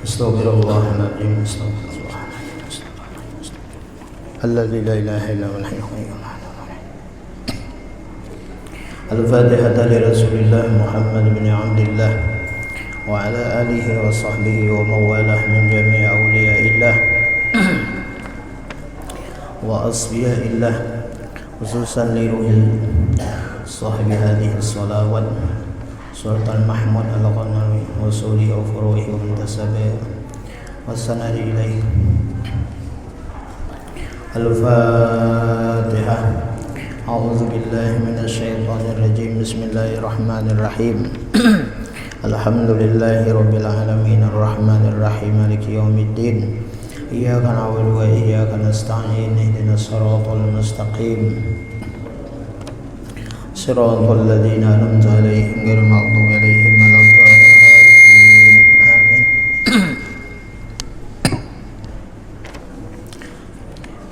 Astaghfirullahaladzim. Alladzi la ilaha illa huwal hayyul qayyum. Al-Fatihah li Rasulillah Muhammad bin Abdillah wa ala alihi wa sahbihi wa mawalah min jami' awliyaillah wa asfiyaillah, khususan li ruhil sahibi hadhihi salawat Sultan Mahmud Al-Qanawi wa suri wa furuhi wa muntasabi wa sanadi ilaih. Al-Fatihah. A'udzu billahi minasy syaithanir rajim. Bismillahirrahmanirrahim. Alhamdulillahi rabbil alamin arrahmanir rahim maliki yaumiddin. Iyyaka na'budu wa iyyaka nasta'in. Ihdinas siratal mustaqim. Siratal ladzina an'amta 'alaihim ghairil maghdubi 'alaihim waladdallin. Amin.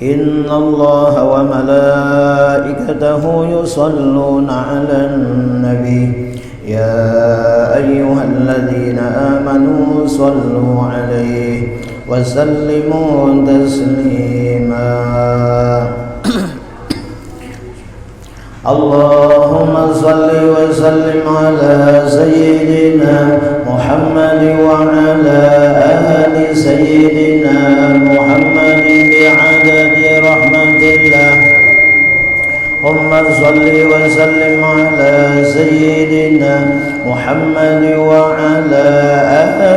Inna Allaha wa malaikatahu yusalluna 'alan nabi ya ayyuhalladzina amanu sallu 'alaihi wa sallimu taslima. Allahumma salli wa sallim ala sayyidina Muhammad wa ala ali sayyidina Muhammad bi'adadi rahmatillah. Allahumma salli wa sallim ala sayyidina Muhammad wa ala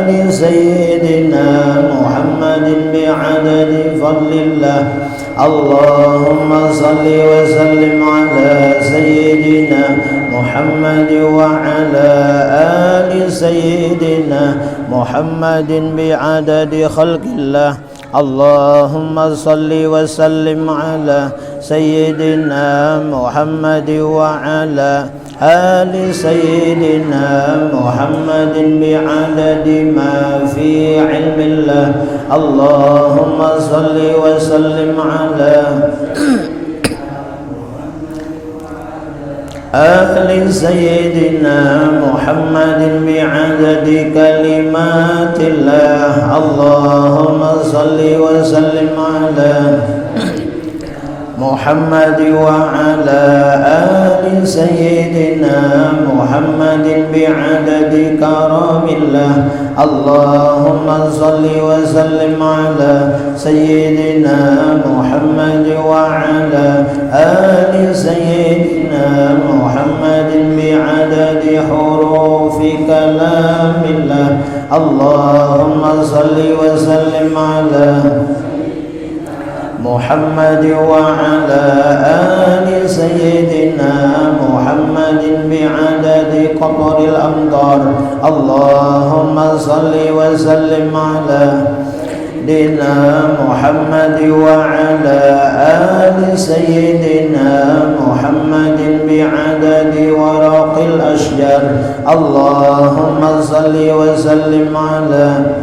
ali sayyidina Muhammad bi'adadi fadlillah. Allahumma salli wa sallim ala sayyidina Muhammad wa ala ali sayyidina Muhammadin bi'adadi khalqillah. Allahumma salli wa sallim ala sayyidina Muhammad wa ala ali sayyidina Muhammadin bi'adadi ma fi ilmillah. Allahumma salli wa sallim ala ali sayyidina Muhammadin bi'adadi kalimatillah. Allahumma salli wa sallim ala Muhammad wa ala ali sayyidina Muhammadin bi'adadi karamillah. Allahumma salli wa sallim ala sayyidina Muhammad wa ala ali sayyidina Muhammadin bi'adadi hurufi kalamillah. Allahumma salli wa sallim ala Muhammad wa ala ali sayyidina Muhammadin bi'adadi qataril amtar. Allahumma salli wa sallim ala dina Muhammad wa ala ali sayyidina Muhammadin bi'adadi waraqil ashjar. Allahumma salli wa sallim ala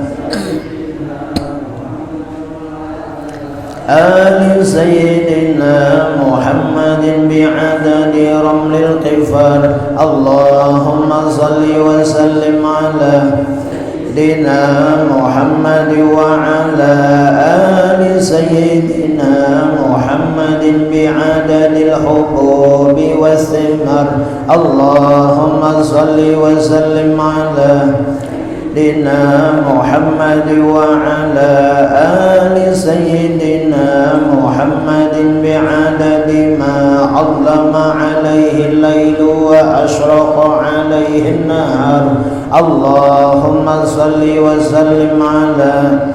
ali sayyidina Muhammadin bi'adadi ramlil qifar. Allahumma salli wa sallim ala dina Muhammad wa ala ali sayyidina Muhammadin bi'adadil hububi was-thimar. Allahumma salli wa sallim ala dina Muhammad wa ala ali sayyidina Muhammadin bi'adadi ma 'allama 'alaihi al-lailu wa ashraqa 'alaihi an-nahar. Allahumma salli wa sallim ala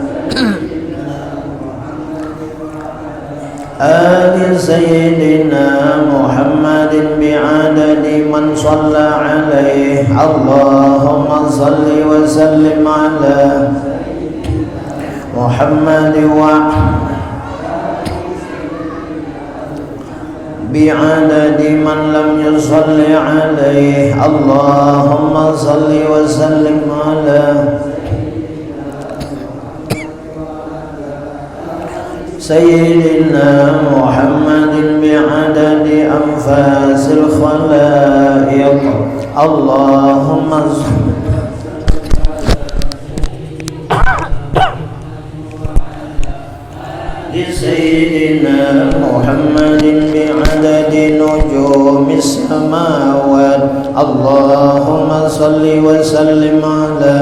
ali sayyidina Muhammadin bi'adadi man shalla 'alaihi. Allahumma salli wa sallim ala Muhammad wa bi'adadi man lam yusalli 'alaihi. Allahumma salli wa sallim ala sayyidina Muhammadin bi'adadi anfasil khalaiq. Allahumma سيدنا محمد بعدد نجوم السماوات اللهم صل وسلم على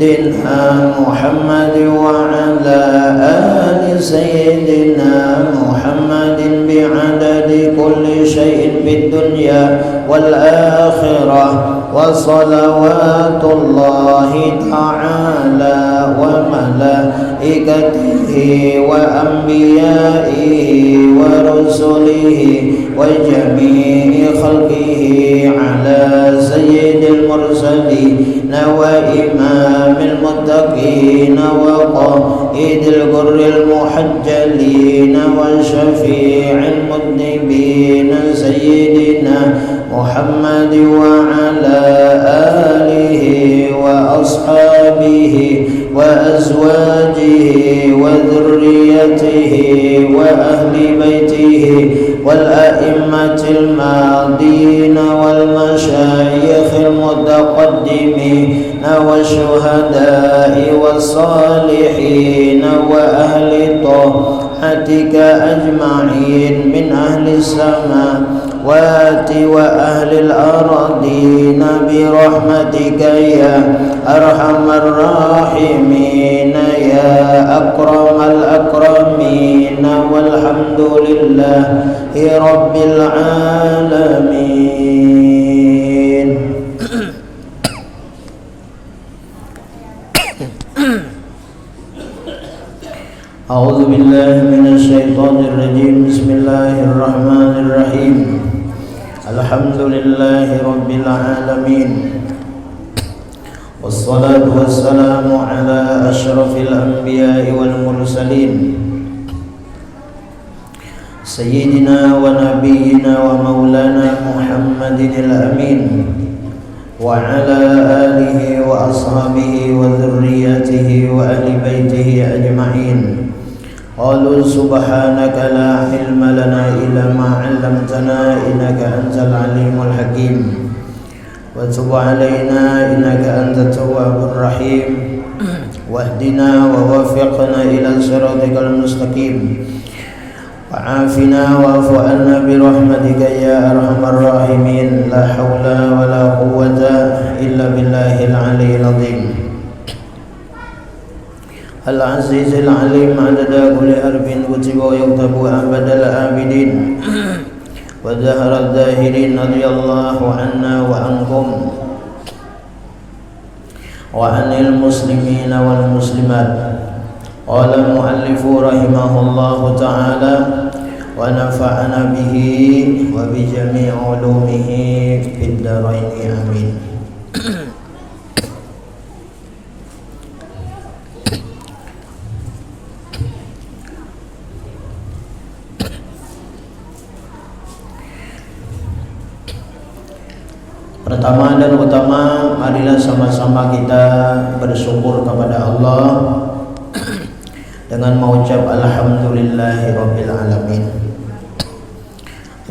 سيدنا محمد وعلى آل سيدنا محمد بعدد كل شيء في الدنيا والآخرة وصلوات الله تعالى وملائكته وأنبيائه ورسله وجميع خلقه على سيد المرسلين وإمام المتقين وقائد الغر المحجلين وشفيع المذنبين سيدنا محمد وعلى آله وأصحابه وأزواجه وذريته وأهل بيته والأئمة الماضين والمشايخ المتقدمين والشهداء والصالحين وأهل طاعتك أجمعين من أهل السماوات وأهل الأرضين برحمتك يا أرحم الراحمين يا أكرم الأكرمين والحمد لله رب العالمين. أعوذ بالله من الشيطان الرجيم. بسم الله الرحمن الرحيم. الحمد لله رب العالمين والصلاة والسلام على أشرف الأنبياء والمرسلين سيدنا ونبينا ومولانا محمد الأمين وعلى آله وأصحابه وذريته وأهل بيته أجمعين. قالوا سبحانك لا علم لنا إلا ما علمتنا إنك أنت العليم الحكيم وتب علينا إنك أنت التواب الرحيم واهدنا ووفقنا إلى صراطك المستقيم وعافنا واعف عنا برحمتك يا أرحم الراحمين. لا حول ولا قوة إلا بالله العلي العظيم العزيز العليم عدد كل حرف كتب ويكتب أبد الآبدين وزهر الزاهرين رضي الله عنا وعنكم وعن المسلمين والمسلمات. قال المؤلف رحمه الله تعالى ونفعنا به وبجميع علومه في الدارين آمين. Pertama dan utama, marilah sama-sama kita bersyukur kepada Allah dengan mengucap alhamdulillahirabbil alamin.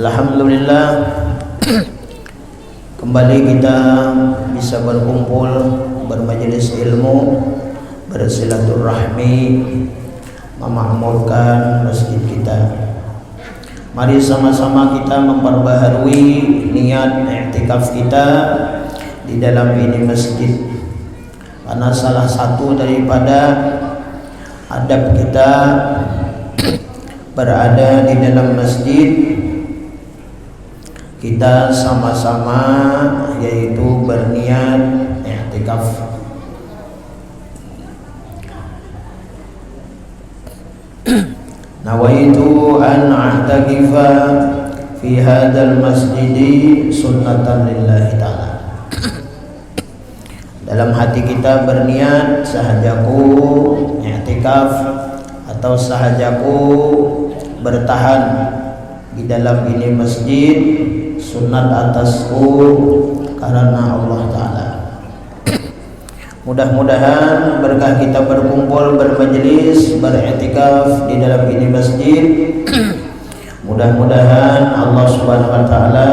Alhamdulillah, kembali kita bisa berkumpul, bermajelis ilmu, bersilaturahmi, memakmurkan masjid kita. Mari sama-sama kita memperbaharui niat i'tikaf kita di dalam ini masjid, karena salah satu daripada adab kita berada di dalam masjid, kita sama-sama yaitu berniat i'tikaf. Nawaitu an a'takifa fi hadzal masjidi sunnatan lillahi ta'ala. Dalam hati kita berniat, sahajaku i'tikaf atau sahajaku bertahan di dalam ini masjid sunat atasku karena Allah Ta'ala. Mudah-mudahan berkah kita berkumpul, bermajelis, beriktikaf di dalam ini masjid, mudah-mudahan Allah Subhanahu wa taala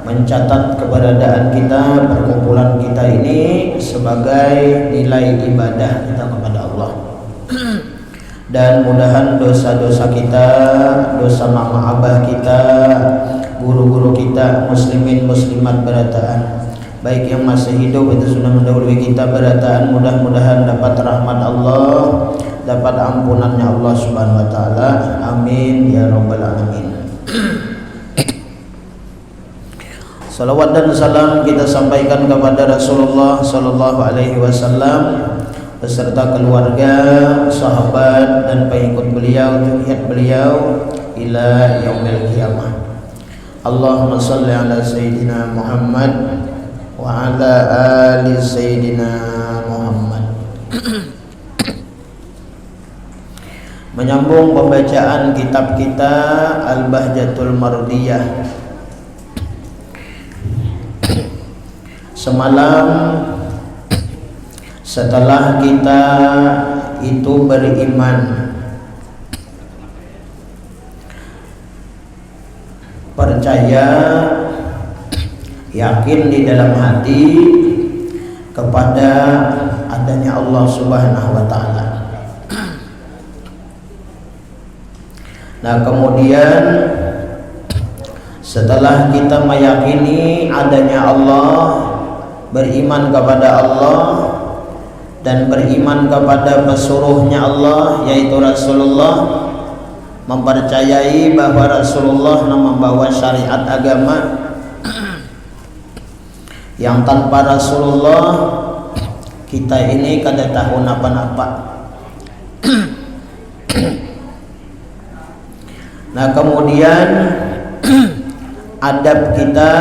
mencatat keberadaan kita, perkumpulan kita ini sebagai nilai ibadah kita kepada Allah. dan mudahan dosa-dosa kita, dosa mama abah kita, guru-guru kita, muslimin muslimat berataan, baik yang masih hidup itu sudah mendahului kita berataan, mudah-mudahan dapat rahmat Allah, dapat ampunannya Allah Subhanahu wa taala. Amin ya rabbal alamin. Salawat dan salam kita sampaikan kepada Rasulullah sallallahu alaihi wasallam beserta keluarga, sahabat dan pengikut beliau, zuriat beliau ila yaumil qiyamah. Allahumma shalli ala sayyidina Muhammad wa ala ali sayyidina Muhammad. Menyambung pembacaan kitab kita Al-Bahjatul Mardiyah. Semalam setelah kita itu beriman, percaya, yakin di dalam hati kepada adanya Allah Subhanahu wa taala. Nah, kemudian setelah kita meyakini adanya Allah, beriman kepada Allah dan beriman kepada pesuruhnya Allah yaitu Rasulullah, mempercayai bahwa Rasulullah membawa syariat agama yang tanpa Rasulullah kita ini kada tahu napa-napa. Nah, kemudian adab kita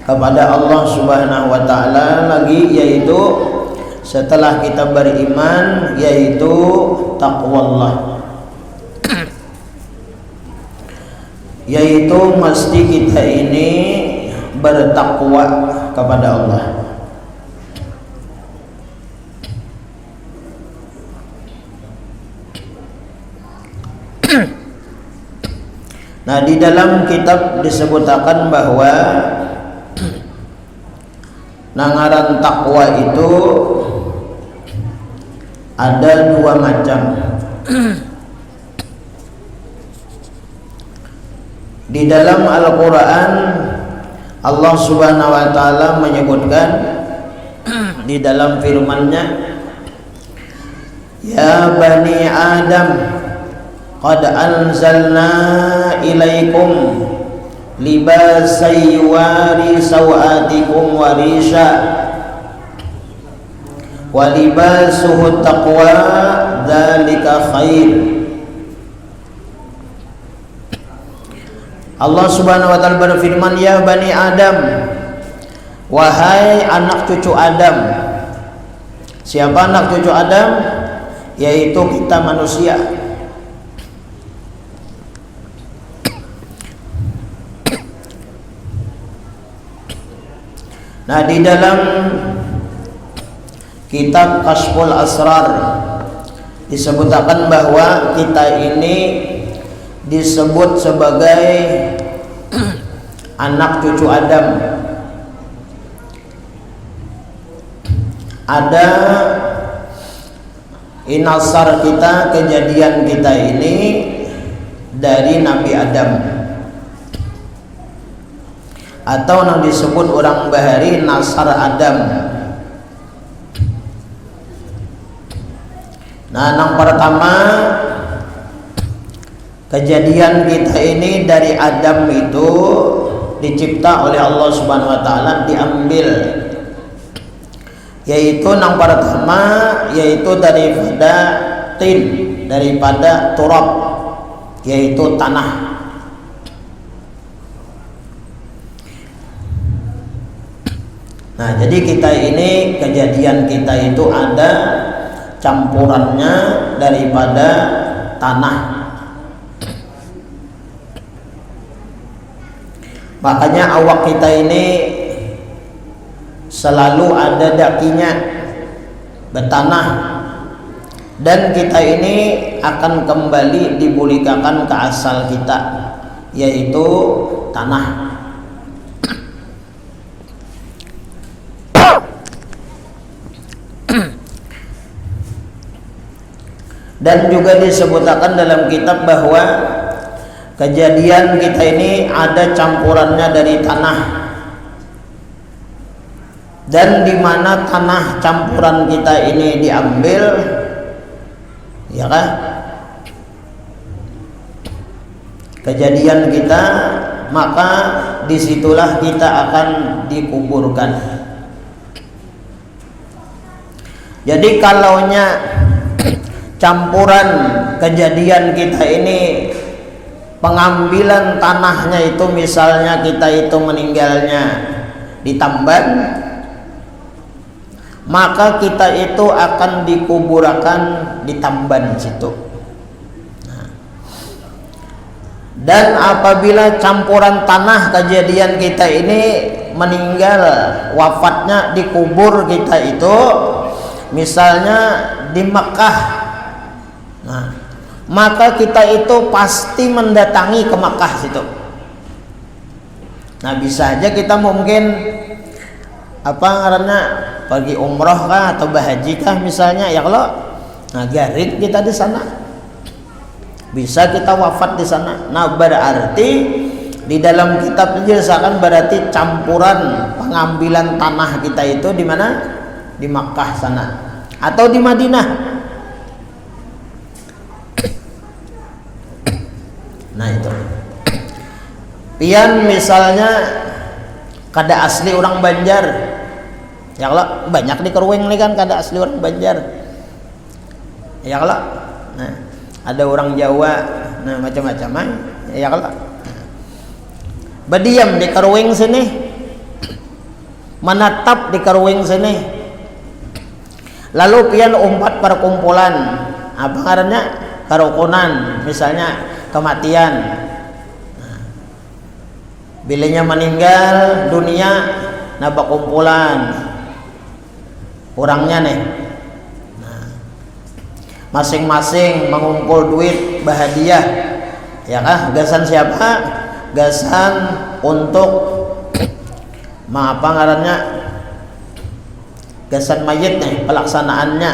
kepada Allah Subhanahu wa taala lagi, yaitu setelah kita beriman, yaitu taqwallah, yaitu mesti kita ini bertakwa kepada Allah. Nah, di dalam kitab disebutkan bahwa nangaran takwa itu ada dua macam. Di dalam Al-Quran Allah Subhanahu wa taala menyebutkan di dalam firman-Nya, ya bani Adam qad anzalna ilaikum libasai yuwari sawatikum warisha wa libasuhu taqwa dzalika khair. Allah Subhanahu wa taala berfirman, ya bani Adam, wahai anak cucu Adam. Siapa anak cucu Adam? Yaitu kita manusia. Nah, di dalam kitab Kashful Asrar disebutkan bahwa kita ini disebut sebagai anak cucu Adam. Ada inasar kita, kejadian kita ini dari Nabi Adam, atau yang disebut orang Bahari Nasar Adam. Nah, yang pertama, kejadian kita ini dari Adam itu dicipta oleh Allah Subhanahu wa taala, diambil, yaitu yang pertama yaitu daripada tin, daripada turab, yaitu tanah. Nah, jadi kita ini, kejadian kita itu ada campurannya daripada tanah. Makanya awak kita ini selalu ada dakinya, bertanah, dan kita ini akan kembali dibulikakan ke asal kita, yaitu tanah. Dan juga disebutkan dalam kitab bahwa kejadian kita ini ada campurannya dari tanah, dan di mana tanah campuran kita ini diambil, ya kan, kejadian kita, maka disitulah kita akan dikuburkan. Jadi kalaunya campuran kejadian kita ini, pengambilan tanahnya itu misalnya kita itu meninggalnya di Tamban, maka kita itu akan dikuburkan di Tamban situ. Dan apabila campuran tanah kejadian kita ini meninggal, wafatnya dikubur kita itu misalnya di Mekah, nah, maka kita itu pasti mendatangi ke Mekah situ. Nah, bisa aja kita mungkin karena pergi umroh kah atau berhaji kah misalnya, ya kalau ngajarin kita di sana, bisa kita wafat di sana. Nah, berarti di dalam kitab dijelaskan berarti campuran pengambilan tanah kita itu di mana? Di Makkah sana atau di Madinah. Nah itu. Pian misalnya kada asli orang Banjar, ya kalau banyak di Kerweng nih kan kada asli orang Banjar, ya kalau nah ada orang Jawa, nah macam-macam, ya kalau berdiam di Kerweng sini, menetap di Kerweng sini, lalu pian umpat perkumpulan apa ngarannya karukunan, misalnya kematian. Bilanya meninggal dunia, nabak kumpulan orangnya nih. Nah, masing-masing mengumpul duit bahadiah, ya kah? Gasan siapa? Gasan untuk apa ngarannya? Gasan mayit nih pelaksanaannya.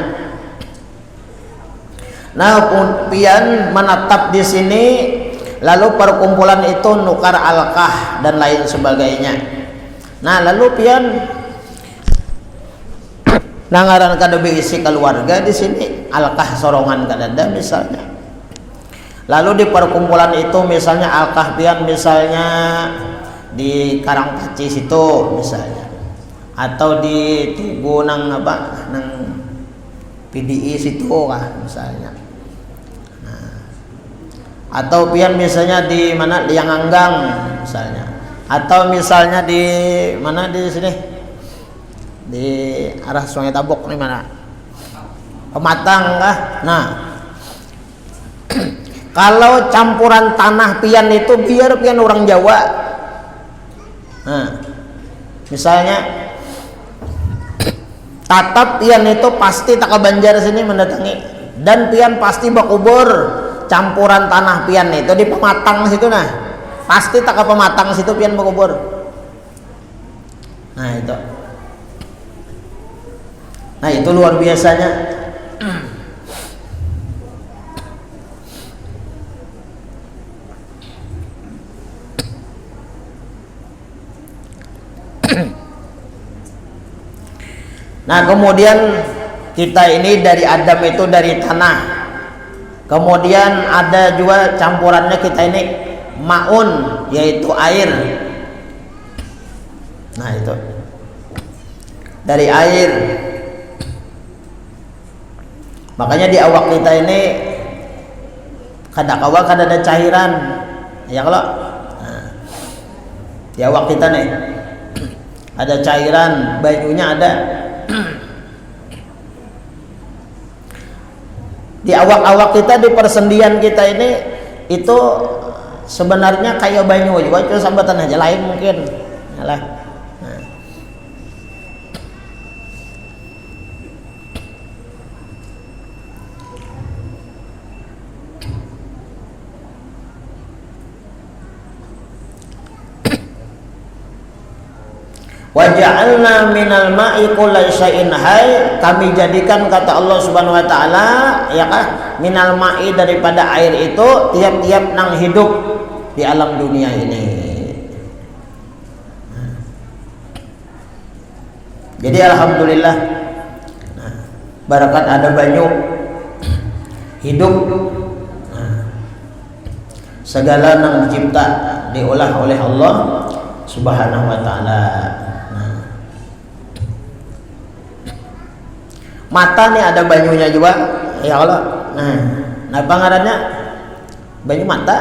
Nah, pian menetap di sini. Lalu perkumpulan itu nukar alkah dan lain sebagainya. Nah, lalu pian nangaran kada isi keluarga di sini, alkah sorongan kadada misalnya. Lalu di perkumpulan itu misalnya alkah pian misalnya di Karangpaci situ misalnya, atau di Tugu nang PDI situ kah misalnya. Atau pian misalnya di mana di Yanganggang misalnya, atau misalnya di mana di sini di arah Sungai Tabok nih mana Pematang kah. Nah kalau campuran tanah pian itu biar pian orang Jawa, nah misalnya tatap pian itu pasti tak ke Banjar sini mendatangi, dan pian pasti bakubur campuran tanah pian itu di Pematang situ, nah pasti tak ke Pematang situ pian berkubur. Nah itu luar biasanya. Nah kemudian kita ini dari Adam itu dari tanah. Kemudian ada juga campurannya kita ini maun, yaitu air. Nah itu dari air. Makanya di awak kita ini kada ada cairan, ya kalau di awak kita nih ada cairan, banyunya ada. Di awak-awak kita, di persendian kita ini itu sebenarnya kayak banyu juga, cuma sambatan aja lain mungkin. Yalah. Nah. Wa ja'alna minal ma'i kullai syai'in hayy, kami jadikan kata Allah Subhanahu wa taala ya kah minal ma'i daripada air itu tiap-tiap nang hidup di alam dunia ini. Jadi alhamdulillah barakat ada banyu hidup, segala nang dicipta diolah oleh Allah Subhanahu wa taala. Mata nih ada banyunya juga ya Allah. Nah pangarannya banyu mata.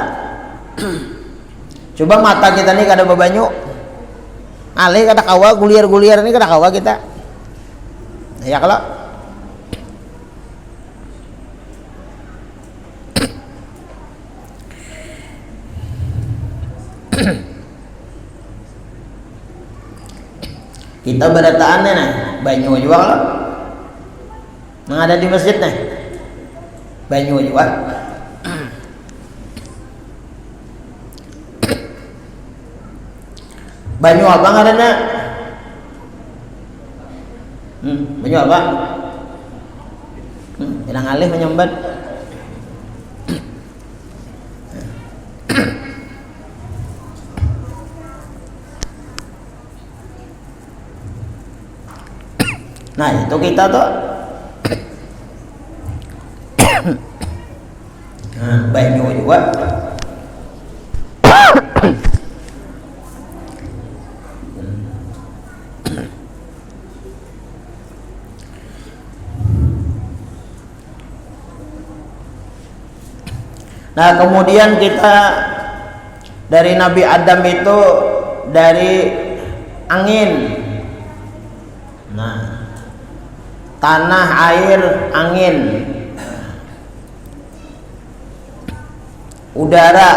Coba mata kita nih kada bebanyu, alih kada kawa guliar-guliar ini kada kawa kita ya kalau kita berataannya nih banyu juga kalau yang ada di masjid nih banyu juga. Banyu apa ngaranna? Banyu apa? Bilang alih menyambat. Nah itu kita tuh banyu juga. Nah kemudian kita dari Nabi Adam itu dari angin. Nah tanah, air, angin, udara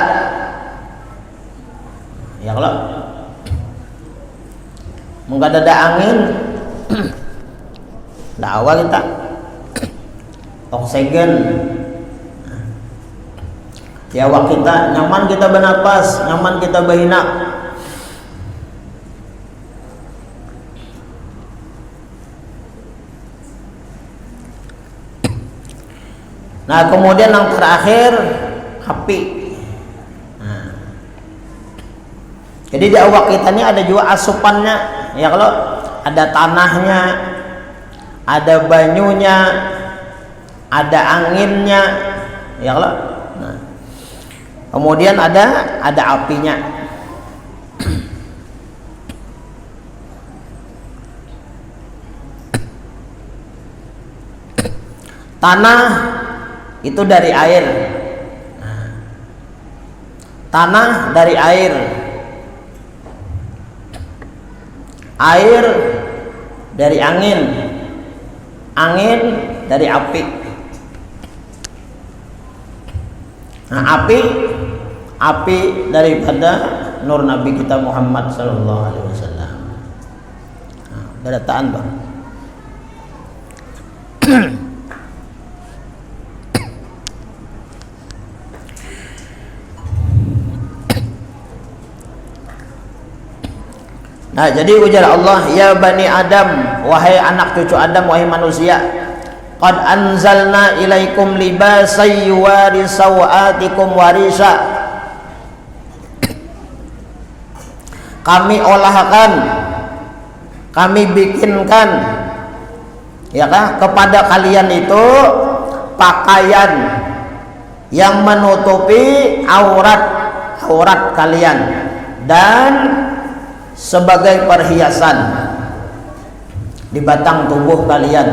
ya kalau enggak ada angin dakwah kita oksigen ya awak kita nyaman, kita bernapas nyaman, kita berhina. Nah kemudian yang terakhir api. Jadi di awak kita ini ada juga asupannya ya kalau ada tanahnya, ada banyunya, ada anginnya ya kalau. Nah, kemudian ada apinya. Tanah itu dari air. Tanah dari air. Air dari angin. Angin dari api. Nah, api daripada nur Nabi kita Muhammad sallallahu alaihi wasallam. Nah, berataan Bang. Nah jadi ujar Allah, ya bani Adam, wahai anak cucu Adam, wahai manusia, qad anzalna ilaikum libasan yuwari sawatikum warisa. Kami olahkan, kami bikinkan ya kan kepada kalian itu pakaian yang menutupi aurat kalian dan sebagai perhiasan di batang tubuh kalian.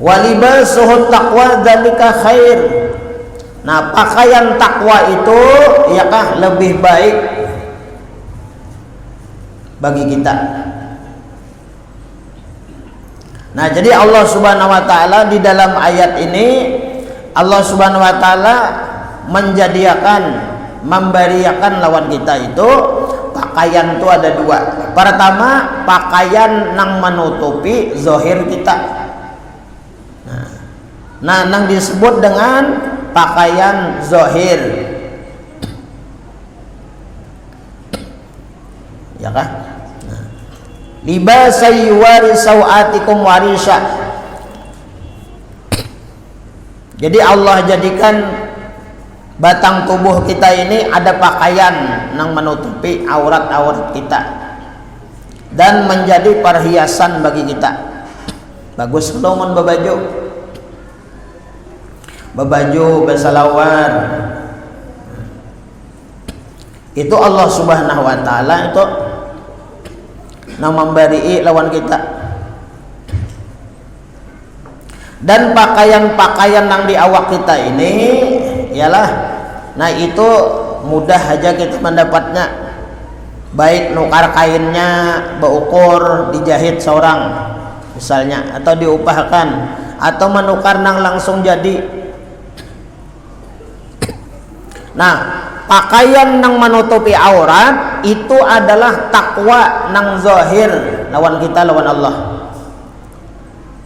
Walibasuhut taqwa dzalika khair. Nah, pakaian takwa itu yakah lebih baik bagi kita. Nah, jadi Allah Subhanahu wa taala di dalam ayat ini Allah Subhanahu wa taala memberiakan lawan kita itu pakaian itu ada dua. Pertama, pakaian nang menutupi zahir kita. Nah, nang disebut dengan pakaian zahir. Ya kah? Nah. libasai yuwari sawatikum warisha. Jadi Allah jadikan batang tubuh kita ini ada pakaian yang menutupi aurat-aurat kita dan menjadi perhiasan bagi kita. Bagus kalau mun babaju bersalawar. Itu Allah Subhanahu wa taala itu yang memberi lawan kita. Dan pakaian-pakaian yang di awak kita ini ialah, nah itu mudah aja kita mendapatnya, baik nukar kainnya beukur dijahit seorang misalnya, atau diupahkan, atau menukar nang langsung jadi. Nah, pakaian nang menutupi aurat itu adalah takwa nang zahir lawan kita lawan Allah.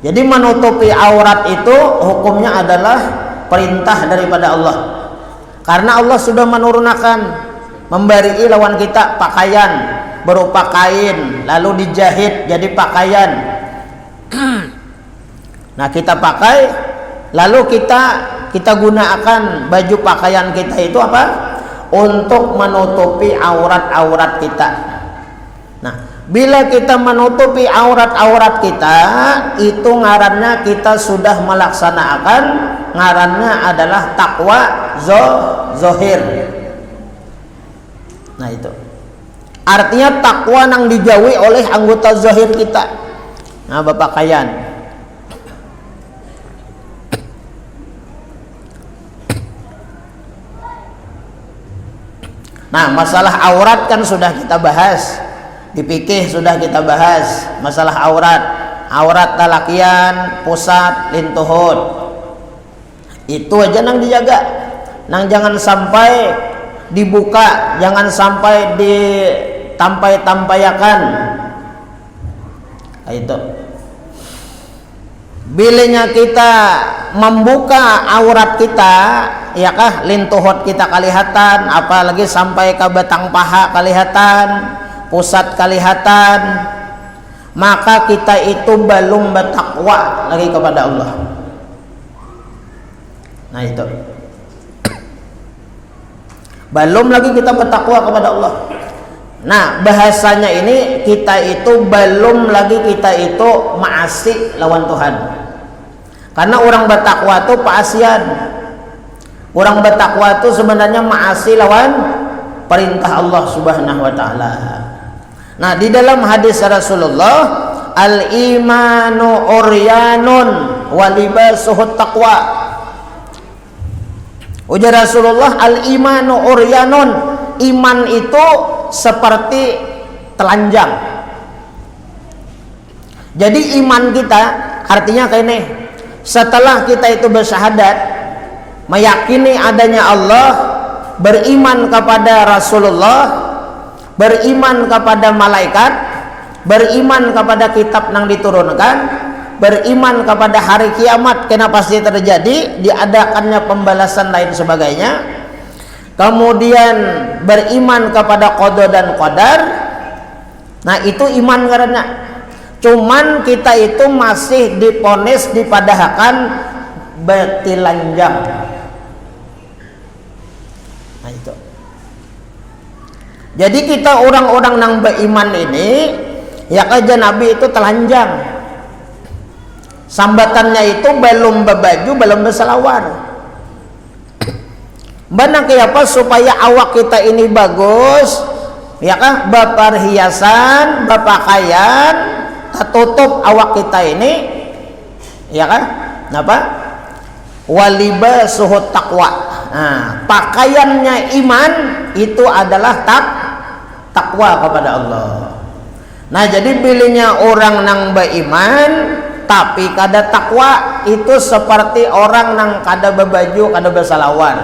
Jadi menutupi aurat itu hukumnya adalah perintah daripada Allah. Karena Allah sudah menurunkan, memberi lawan kita pakaian berupa kain, lalu dijahit jadi pakaian. Nah, kita pakai, lalu kita gunakan baju pakaian kita itu apa? Untuk menutupi aurat-aurat kita. Nah, bila kita menutupi aurat-aurat kita, itu ngarannya kita sudah melaksanakan, ngarannya adalah takwa zahir. Nah itu artinya takwa yang dijauhi oleh anggota zahir kita. Nah, berpakaian. Nah, masalah aurat kan sudah kita bahas. Di fikih sudah kita bahas masalah aurat talakian, pusat, lintuhud. Itu aja nang dijaga, nang jangan sampai dibuka, jangan sampai ditampai-tampayakan. Nah, itu bilanya kita membuka aurat kita, ya kah, lintuhud kita kelihatan, apalagi sampai ke batang paha kelihatan, pusat kelihatan, maka kita itu belum bertakwa lagi kepada Allah. Nah itu belum lagi kita bertakwa kepada Allah. Nah, bahasanya ini kita itu belum lagi kita itu maasi lawan Tuhan. Karena orang bertakwa itu paasian. Orang bertakwa itu sebenarnya maasi lawan perintah Allah Subhanahu wa taala. Nah, di dalam hadis Rasulullah, al-imanu uryanun wa libasuhut taqwa. Ujar Rasulullah, al-imanu uryanun, iman itu seperti telanjang. Jadi iman kita artinya kayak ini, setelah kita itu bersyahadat, meyakini adanya Allah, beriman kepada Rasulullah, beriman kepada malaikat, beriman kepada kitab yang diturunkan, beriman kepada hari kiamat karena pasti terjadi, diadakannya pembalasan lain sebagainya, kemudian beriman kepada qada dan qadar. Nah itu iman karena cuman kita itu masih diponis, dipadahkan betilanjang. Nah itu. Jadi kita orang-orang yang beriman ini, ya kaja Nabi itu telanjang. Sambatannya itu belum berbaju, belum berselawar. Benar apa supaya awak kita ini bagus, ya kan? Berperhiasan, berpakaian, tertutup awak kita ini, ya kan? Apa? Walibasuhut taqwa. Nah, pakaiannya iman itu adalah takwa kepada Allah. Nah, jadi pilihnya orang nang beriman tapi kada takwa itu seperti orang nang kada berbaju, kada bersalawar.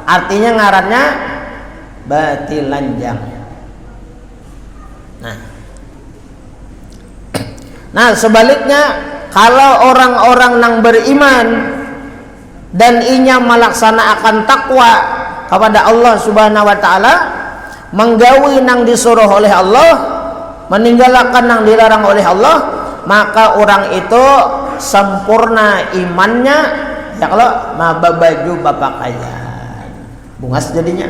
Artinya ngarannya batilanjang. Nah, sebaliknya kalau orang-orang nang beriman dan inya melaksanakan takwa kepada Allah Subhanahu wa taala, menggawi nang disuruh oleh Allah, meninggalkan yang dilarang oleh Allah, maka orang itu sempurna imannya. Ya kalau baju bapakayan bungas jadinya.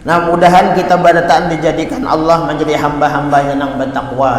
Nah, mudahan kita barataan dijadikan Allah menjadi hamba-hambanya yang bertakwa.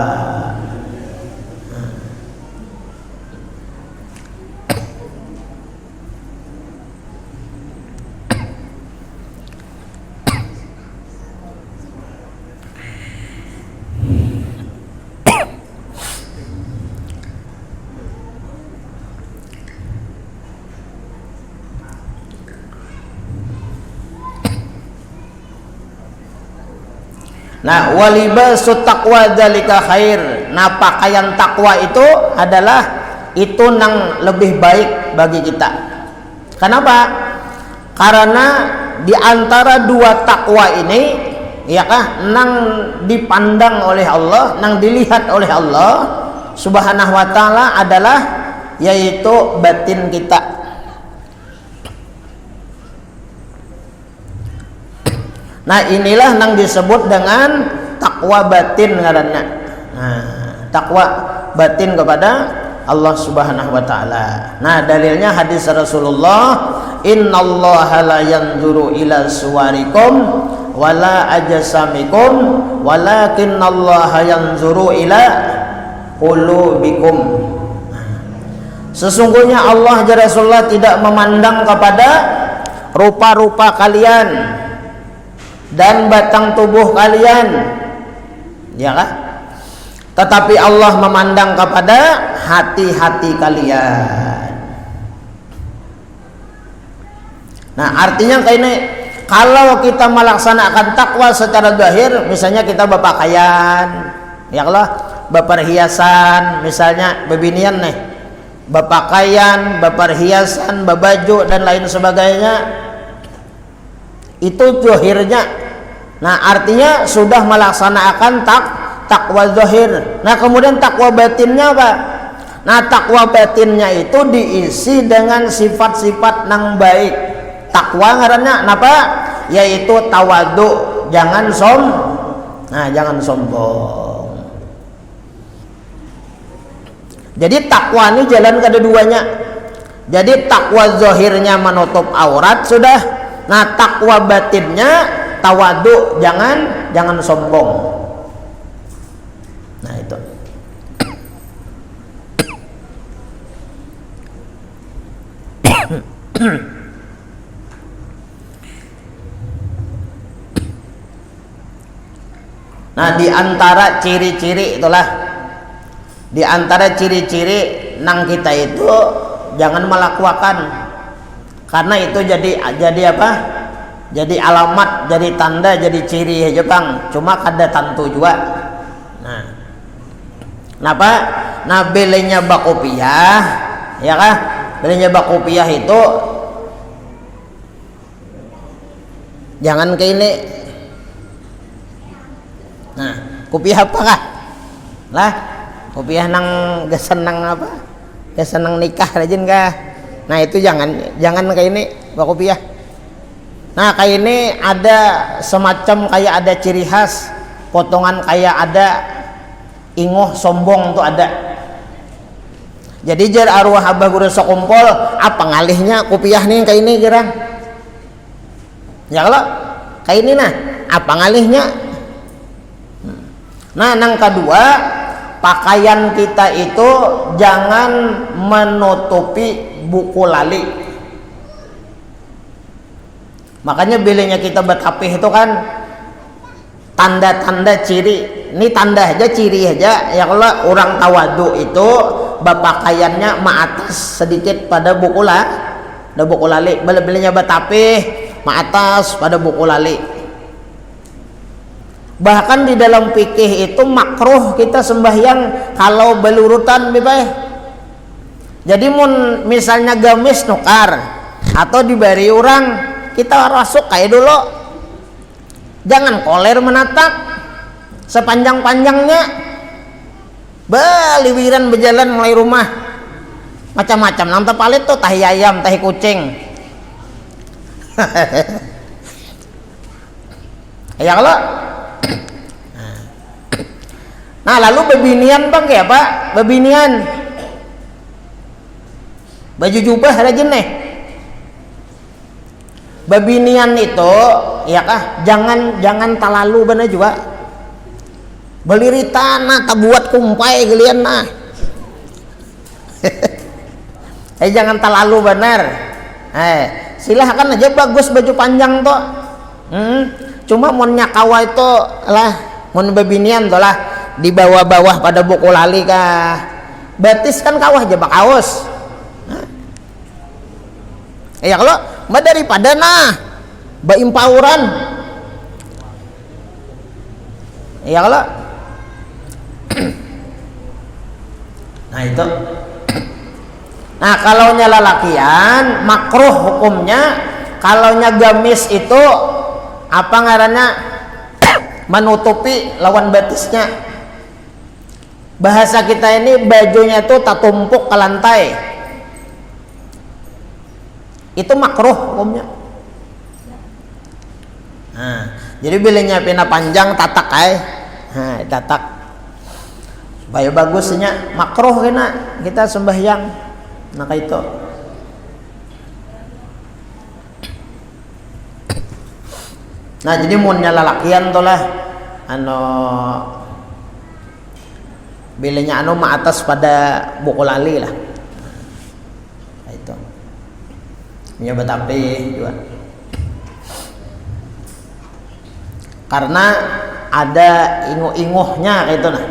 Nah, walibasut taqwa dzalika khair. Nah, pakaian takwa itu adalah itu nang lebih baik bagi kita. Kenapa? Karena di antara dua takwa ini, ya kah, nang dipandang oleh Allah, nang dilihat oleh Allah Subhanahu wa taala adalah yaitu batin kita. Nah, inilah yang disebut dengan takwa batin ngaranna. Nah, takwa batin kepada Allah Subhanahu wa taala. Nah, dalilnya hadis Rasulullah, innallaha la yanzuru ila suwarikum wala ajsamikum walakinnallaha yanzuru ila qulubikum. Sesungguhnya Allah ya Rasulullah tidak memandang kepada rupa-rupa kalian dan batang tubuh kalian, ya kan? Tetapi Allah memandang kepada hati-hati kalian. Nah, artinya kayak ini, kalau kita melaksanakan takwa secara zahir, misalnya kita berpakaian, ya Allah, berperhiasan, misalnya bebinian nih, berpakaian, berperhiasan, berbaju dan lain sebagainya, itu zahirnya. Nah, artinya sudah melaksanakan takwa zahir. Nah, kemudian takwa batinnya apa? Nah, takwa batinnya itu diisi dengan sifat-sifat yang baik. Takwa ngarannya apa? Yaitu tawadu, jangan jangan sombong. Jadi takwa ini jalan keduanya. Jadi takwa zahirnya menutup aurat sudah. Nah, takwa batinnya tawadu, jangan sombong. Nah, itu. Nah, di antara ciri-ciri itulah, di antara ciri-ciri nang kita itu jangan melakukan, karena itu jadi apa? Jadi alamat, jadi tanda, jadi ciri aja bang. Cuma kada tantu juga. Nah, kenapa? Nah, belenya bakopiah, ya kah? Belenya bakopiah itu jangan kayak ini. Nah, kopiah apa kah? Lah, kopiah nang gesenang apa? Gesenang nikah rajin kah? Nah, itu jangan kayak ini bakopiah. Nah, kayak ini ada semacam kayak ada ciri khas, potongan kayak ada ingoh sombong tuh ada. Jadi jar arwah abah guru sekumpul, apa ngalihnya kopiah nih kayak ini gerang. Ya kalau kayak ini nah, apa ngalihnya? Nah, yang kedua, pakaian kita itu jangan menutupi buku lali. Makanya bilanya kita bertapih itu kan tanda-tanda ciri. Ini tanda aja, ciri aja. Ya kalau orang tawadu itu berpakaiannya maatas sedikit pada buku lali. Bilanya bertapih maatas pada buku lali. Bahkan di dalam fikih itu makruh kita sembahyang kalau belurutan bebay. Jadi misalnya gamis nukar atau diberi orang, kita rasuk kayak dulu, jangan koler menatap sepanjang-panjangnya, beliwiran berjalan mulai rumah macam-macam, nanti palit tuh tahi ayam, tahi kucing. Ya kalau Nah lalu bebinian bang ya pak, bebinian baju jubah rajin nih. Bebinian itu ya kah, jangan terlalu bener juga. Beli tanah tak buat kumpai gelian nah. Jangan terlalu benar. Silahkan aja bagus baju panjang tuh. Cuma mau nyakawa itu lah, mau bebinian tuh lah di bawah-bawah pada buku lali kah. Batis kan kawah jebak kaos. Ya kalau mbak daripada nah baimpauran. Ya kalau nah itu. Nah kalau nyala lakian makruh hukumnya. Kalau gamis itu apa ngarannya menutupi lawan batisnya. Bahasa kita ini bajunya itu tak tumpuk ke lantai. Itu makruh hukumnya. Nah, jadi bilangnya pina panjang tatak tatak supaya bagusnya makruh kena kita sembahyang. Nah kayak itu. Nah jadi mun nyala lakian tuh lah bilangnya ma atas pada buku lali lah. Nah, itu menyebut api juga. Karena ada inguh-inguhnya kayak itu nah.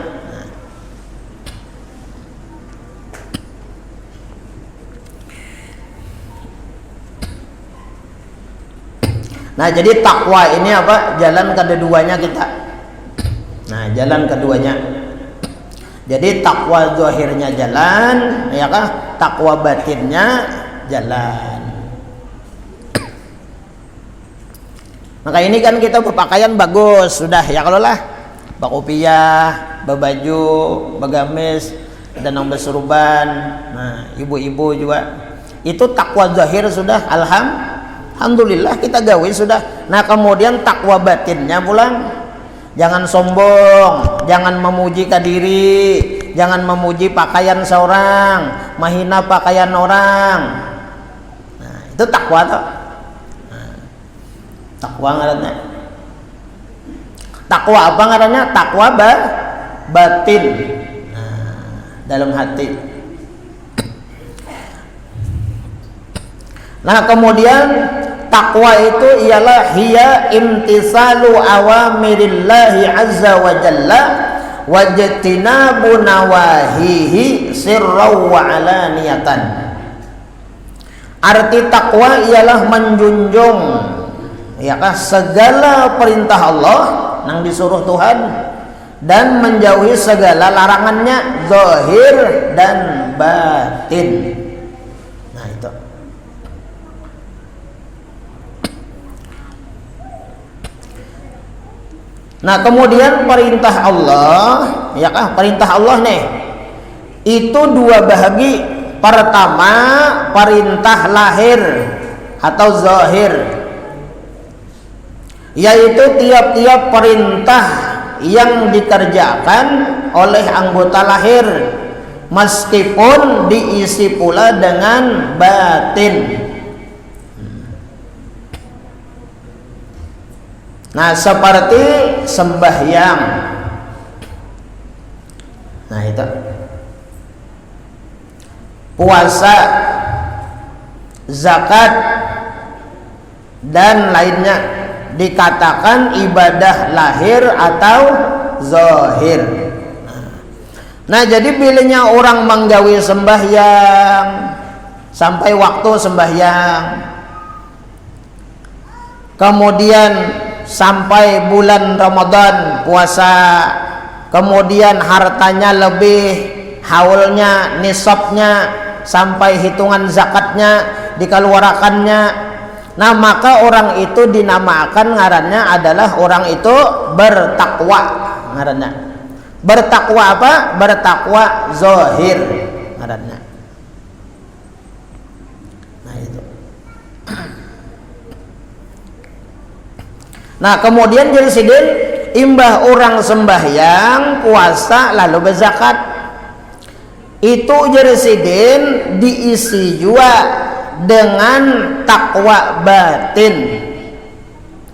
Nah jadi takwa ini apa? Jalan keduanya kita. Nah jalan keduanya. Jadi takwa zahirnya jalan, ya kah? Takwa batinnya jalan. Maka ini kan kita berpakaian bagus sudah ya kalau lah. Bakopiah, babaju, bagamis, dan yang bersurban. Nah ibu-ibu juga. Itu takwa zahir sudah alhamdulillah kita gawe sudah. Nah kemudian takwa batinnya pulang, jangan sombong, jangan memuji ke diri, jangan memuji pakaian seorang, menghina pakaian orang. Nah itu takwa tuh. Nah, takwa ngarannya. Takwa apa ngarannya? Takwa batin. Nah, dalam hati. Nah kemudian takwa itu ialah hiya imtisalu awamirillahi azza wa jalla wajtinabu nawahihi sirran wa alaniyatan. Arti takwa ialah menjunjung yakah segala perintah Allah yang disuruh Tuhan dan menjauhi segala larangannya zahir dan batin. Nah itu. Nah kemudian perintah Allah, ya kah? Perintah Allah nih itu dua bahagi. Pertama perintah lahir atau zahir, yaitu tiap-tiap perintah yang dikerjakan oleh anggota lahir meskipun diisi pula dengan batin. Nah seperti sembahyang. Nah itu puasa, zakat dan lainnya dikatakan ibadah lahir atau zahir. Nah jadi bilanya orang menggawi sembahyang sampai waktu sembahyang, kemudian sampai bulan Ramadan puasa, kemudian hartanya lebih, haulnya, nisabnya, sampai hitungan zakatnya dikeluarkannya. Nah maka orang itu dinamakan ngarannya adalah orang itu bertakwa. Ngarannya bertakwa apa? Bertakwa zahir ngarannya. Nah itu. Nah kemudian jadi sidin imbah orang sembahyang puasa lalu berzakat itu jeresidin diisi juga dengan takwa batin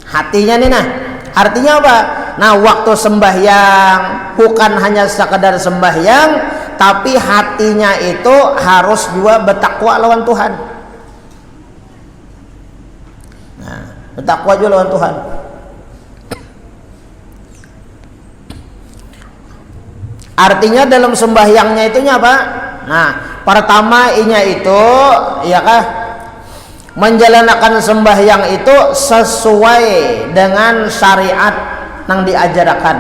hatinya nih. Nah artinya apa? Nah waktu sembahyang bukan hanya sekadar sembahyang, tapi hatinya itu harus juga bertakwa lawan Tuhan. Nah bertakwa juga lawan Tuhan. Artinya dalam sembahyangnya itunya apa? Nah pertama inya itu ya kah, menjalankan sembahyang itu sesuai dengan syariat yang diajarkan.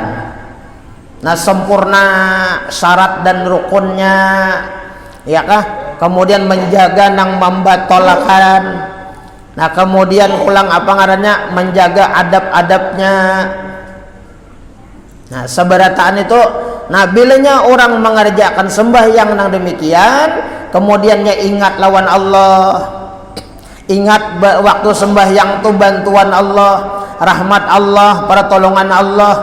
Nah sempurna syarat dan rukunnya ya kah, kemudian menjaga nang membatolakan. Nah kemudian pulang apa ngarannya, menjaga adab-adabnya. Nah seberataan itu, nah bilanya orang mengerjakan sembahyang nang demikian, kemudiannya ingat lawan Allah, ingat waktu sembahyang itu bantuan Allah, rahmat Allah, pertolongan Allah.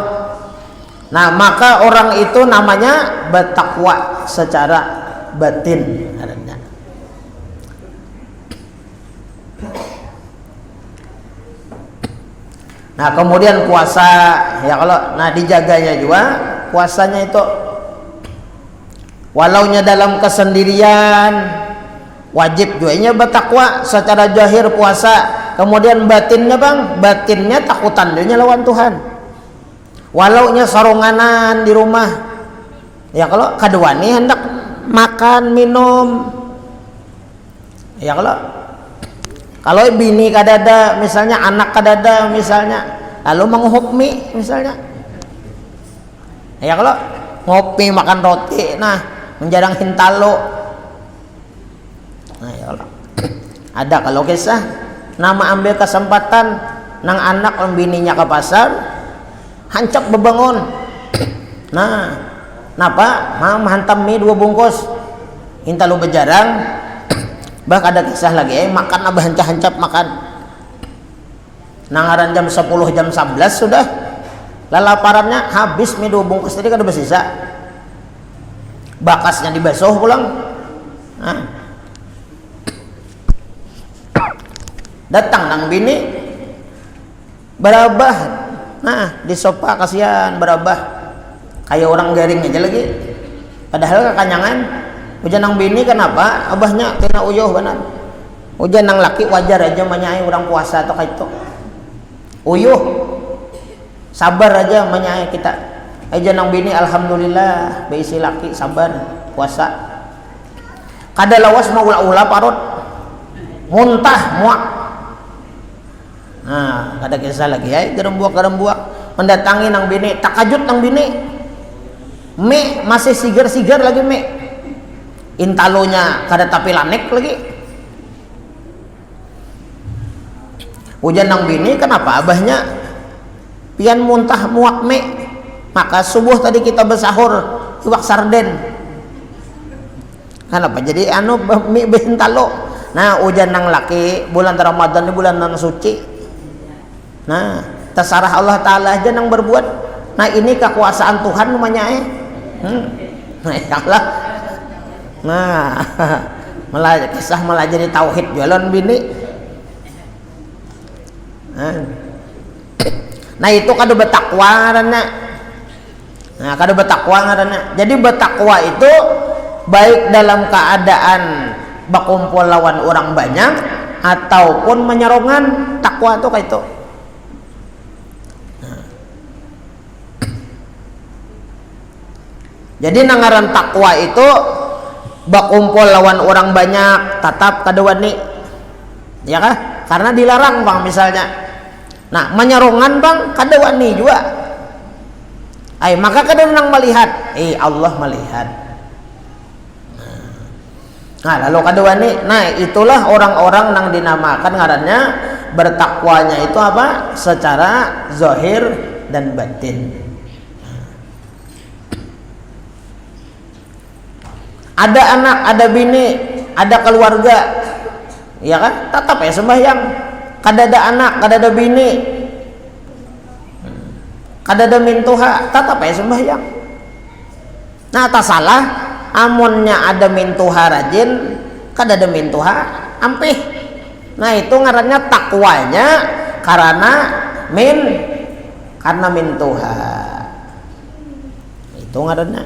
Nah maka orang itu namanya bertakwa secara batin. Nah kemudian puasa ya, kalau nah dijaganya juga puasanya itu, walaunya dalam kesendirian wajib juga bertakwa secara zahir puasa, kemudian batinnya bang, batinnya takutan dia lawan Tuhan. Walaunya saronganan di rumah ya, kalau kedua nih hendak makan minum ya, kalau bini kadada misalnya, anak kadada misalnya, lalu menghukmi misalnya ya, kalau ngopi makan roti, nah menjarang hintalo. Nah ya Allah. Ada kalau kisah nama ambil kesempatan nang anak bininya ke pasar, hancap bebangun. Nah napa hantam mie 2 bungkus, hintalo bejarang. Bah ada kisah lagi makan abah hancap makan. Nangaran jam 10 jam 11 sudah lalaparannya habis mie 2 bungkus tadi kada bersisa. Bakasnya dibasuh pulang. Nah. Datang nang bini berabah, nah di sofa kasihan berabah kayak orang garing aja lagi, padahal kekanyangan. Ujan nang bini kenapa abahnya kena uyuh benar, ujan nang laki wajar aja menyai orang puasa atau kayak itu uyuh sabar aja menyai kita. Aja nang bini alhamdulillah beisi laki sabar puasa, kada lawas mau ulah parut muntah muak. Nah kada kisah lagi ya, gerembuak mendatangi nang bini, takajut nang bini mie masih sigar lagi mie, intalonya kada tapi lanek lagi. Hujan nang bini kenapa abahnya pian muntah muak mie, maka subuh tadi kita bersahur iwak sarden, kenapa jadi mie behintalo. Nah hujan nang laki bulan Ramadan ini bulan nang suci. Nah terserah Allah Ta'ala aja nang berbuat. Nah ini kekuasaan Tuhan namanya nah ya Allah. Nah malah jadi tauhid jualan bini. Nah itu kada bertakwa karena, nah kada bertakwa karena. Jadi bertakwa itu baik dalam keadaan berkumpul lawan orang banyak ataupun menyerongan, takwa itu kayak itu. Jadi nangaran takwa itu berkumpul lawan orang banyak tetap kadewani ya kah, karena dilarang bang misalnya. Nah menyerongan bang kadewani juga maka kada nang melihat Allah melihat. Nah lalu kadewani, nah itulah orang-orang nang dinamakan ngarannya bertakwanya itu apa, secara zahir dan batin. Ada anak, ada bini, ada keluarga, ya kan? Tetap ya sembahyang. Kada ada anak, kada ada bini, kadada mintuha tetap sembahyang. Nah tak salah amunnya ada mintuha rajin kadada mintuha ampih. Nah itu ngarannya takwanya karena mintuha itu ngarannya.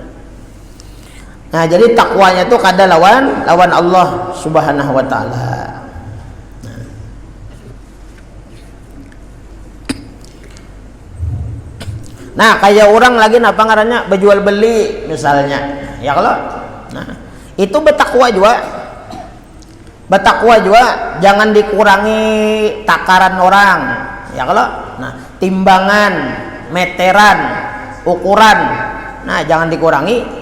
Nah jadi takwanya itu kada lawan Allah Subhanahu wa taala. Nah kayak orang lagi apa ngarannya berjual beli misalnya ya kalau nah itu bertakwa juga jangan dikurangi takaran orang ya kalau nah timbangan meteran ukuran nah jangan dikurangi.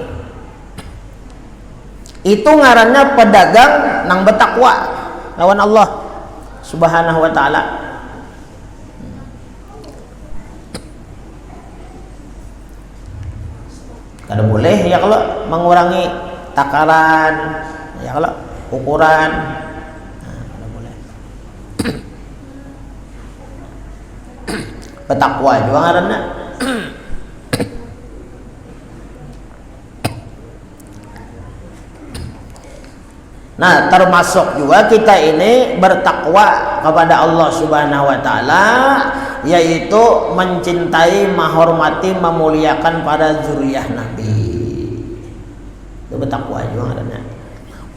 Itu ngarannya pedagang nang bertakwa lawan Allah Subhanahu wa taala. Kada boleh ya kalau mengurangi takaran ya kalau ukuran kada boleh. Bertakwa juga ngarannya. Nah termasuk juga kita ini bertakwa kepada Allah Subhanahu wa taala, yaitu mencintai, menghormati, memuliakan para zuriyah Nabi. Itu bertakwa juga adanya.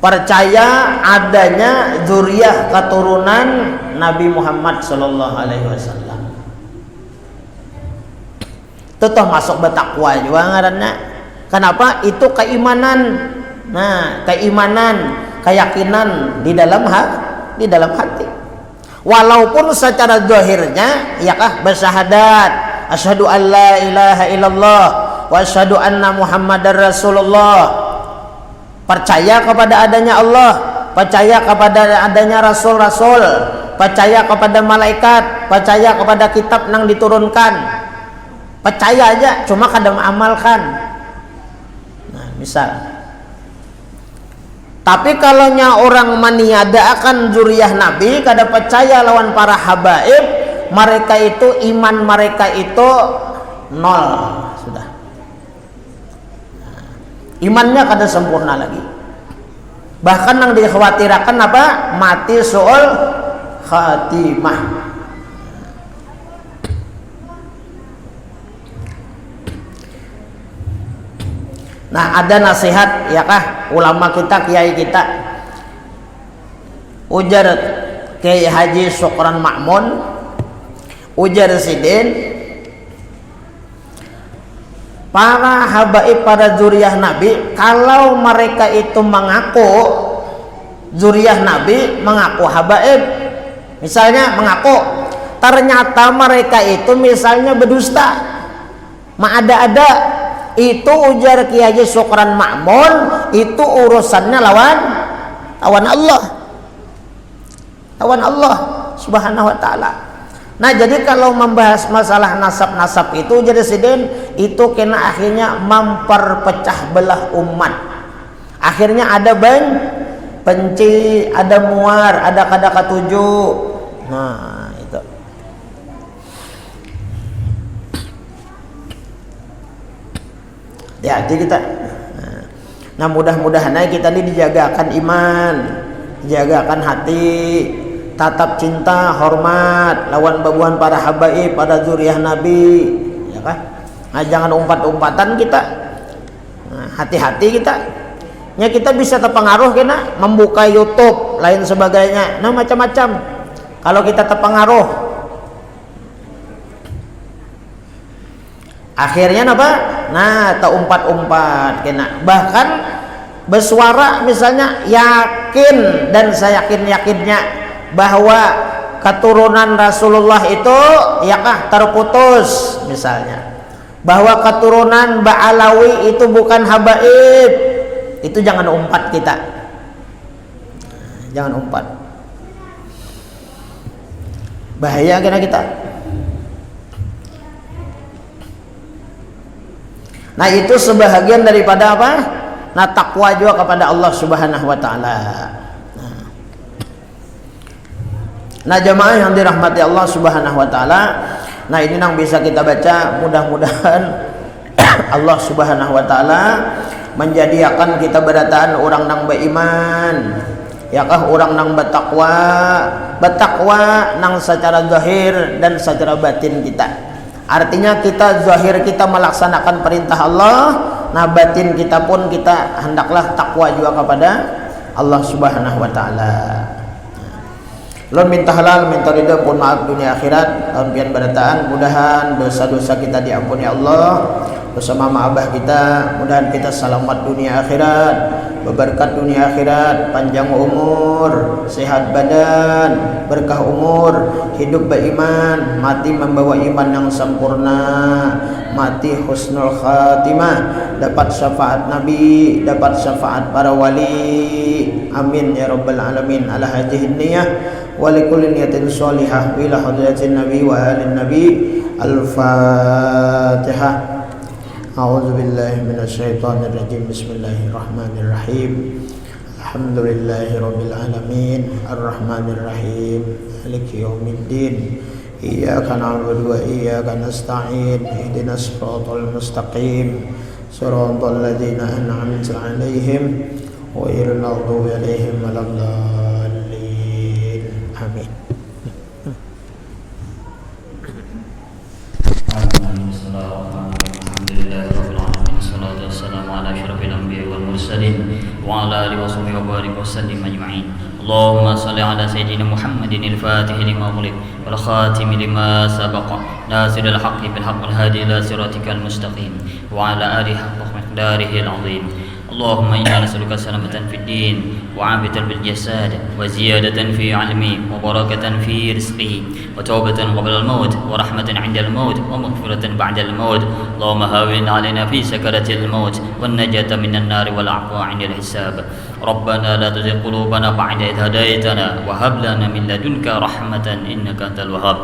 Percaya adanya zuriyah keturunan Nabi Muhammad sallallahu alaihi wasallam. Itu toh masuk bertakwa juga adanya. Kenapa? Itu keimanan. Nah, keimanan, keyakinan di dalam hati. Walaupun secara zahirnya ya kah bersyahadat asyhadu an la ilaha illallah wa asyhadu anna muhammadar rasulullah, percaya kepada adanya Allah, percaya kepada adanya rasul-rasul, percaya kepada malaikat, percaya kepada kitab yang diturunkan, percaya aja cuma kadang amalkan. Nah misal tapi kalau orang maniada akan zuriyah Nabi kada percaya lawan para habaib, mereka itu iman mereka itu nol sudah. Imannya kada sempurna lagi. Bahkan yang dikhawatirkan apa? Mati su'ul khatimah. Nah ada nasihat ya kah ulama kita, kiai kita, ujar Kiai Haji Syukran Ma'mun, ujar Sidin, para habaib, para zuriyah Nabi, kalau mereka itu mengaku zuriyah Nabi, mengaku habaib, misalnya mengaku, ternyata mereka itu misalnya berdusta, ada itu ujar Kiai Syukran Ma'mun, itu urusannya lawan Allah Subhanahu wa taala. Nah jadi kalau membahas masalah nasab-nasab itu jadi sidin itu kena akhirnya memperpecah belah umat. Akhirnya ada benci, ada muar, ada kada katuju. Nah itu. Ya, jadi kita nah mudah-mudahan kita ini dijagakan iman, dijagakan hati, tatap cinta, hormat lawan babuan para habaib, pada zuriyah Nabi, ya kan? Nah, jangan umpat-umpatan kita. Nah, hati-hati kita. Ya kita bisa terpengaruh kena membuka YouTube lain sebagainya. Nah, macam-macam. Kalau kita terpengaruh akhirnya apa? Nah, umpat-umpat kena. Bahkan bersuara misalnya yakin dan saya yakinnya bahwa keturunan Rasulullah itu ya kah terputus misalnya. Bahwa keturunan Ba'alawi itu bukan habaib. Itu jangan umpat kita. Jangan umpat. Bahaya kena kita. Nah itu sebahagian daripada apa? Nah takwa juga kepada Allah Subhanahu wa taala. Nah jamaah yang dirahmati Allah Subhanahu wa taala, Nah, ini yang bisa kita baca. Mudah-mudahan Allah Subhanahu wa taala menjadikan kita berataan orang nang beriman, yakah orang nang bertakwa nang secara zahir dan secara batin kita. Artinya kita zahir kita melaksanakan perintah Allah, nah batin kita pun kita hendaklah takwa juga kepada Allah Subhanahu wa taala. Lalu minta halal, minta ridha, pun maaf dunia akhirat, tahun pian berataan, mudahan dosa-dosa kita diampuni Allah, dosa mama abah kita, mudahan kita selamat dunia akhirat, berberkat dunia akhirat, panjang umur, sehat badan, berkah umur, hidup beriman, mati membawa iman yang sempurna, mati husnul khatimah, dapat syafaat Nabi, dapat syafaat para wali. Amin ya rabbal alamin. Ala hadhihi niyah wa likulli niyatin shalihah ila hadratin nabi wa alin nabi. Al-Fatihah. A'udzu billahi minasyaitonir rajim. Bismillahirrahmanirrahim. Alhamdulillahi rabbil alamin, arrahmanir rahim, maliki yaumiddin. Iyyaka na'budu wa iyyaka nasta'in. Ihdinas siratal mustaqim. Siratal ladzina an'amta 'alaihim ghairil maghdubi 'alaihim waladdallin. Amin. وعلى آله وصحبه وبارك وسلم أجمعين. اللهم صل على سيدنا محمد الفاتح لما أغلق والخاتم لما سبق ناصر الحق بالحق الهادي إلى صراطك المستقيم وعلى آله حق مقداره العظيم. اللهم إنا نسألك سلامة في الدين وعافية بالجسد وزيادة في علمي وبركة في رزقي وتوبة قبل الموت ورحمة عند الموت ومغفرة بعد الموت. اللهم هون علينا في سكرة الموت والنجاة من النار والعفو عند الحساب. ربنا لا تزغ قلوبنا بعد إذ هديتنا وهب لنا من لدنك رحمة إنك أنت الوهاب.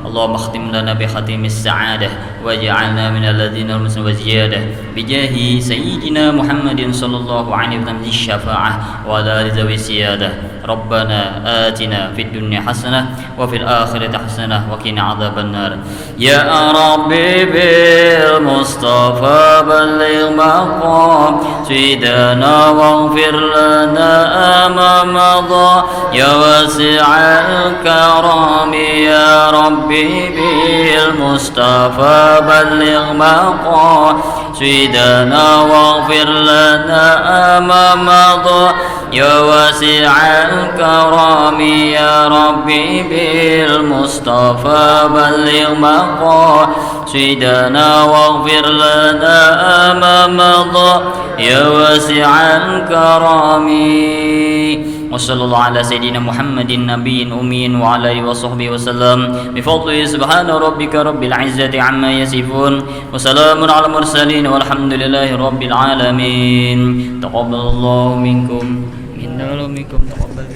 اللهم اختم لنا بختم السعادة واجعلنا من الذين المسلمين وزيادة بجاه سيدنا محمد صلى الله عليه وسلم الشفاعة وعلى آل ذوي السيادة. ربنا آتنا في الدنيا حسنة وفي الآخرة حسنة وقنا عذاب النار. يا ربي بالمصطفى بلغ مقام سيدنا واغفر لنا ما مضى. يا واسع الكرم يا ربي بالمصطفى بلغ مقام سيدنا واغفر لنا ما مضى. يا واسع الكرم يا ربي بالمصطفى بلغ مقام سيدنا واغفر لنا ما مضى. يا واسع الكرم. وصلى الله على سيدنا محمد النبي الأمي وعلى آله وصحبه وسلم بفضله. سبحان ربك رب العزة عما يصفون وسلام على المرسلين والحمد لله رب العالمين. تقبل الله منكم منا ومنكم. تقبل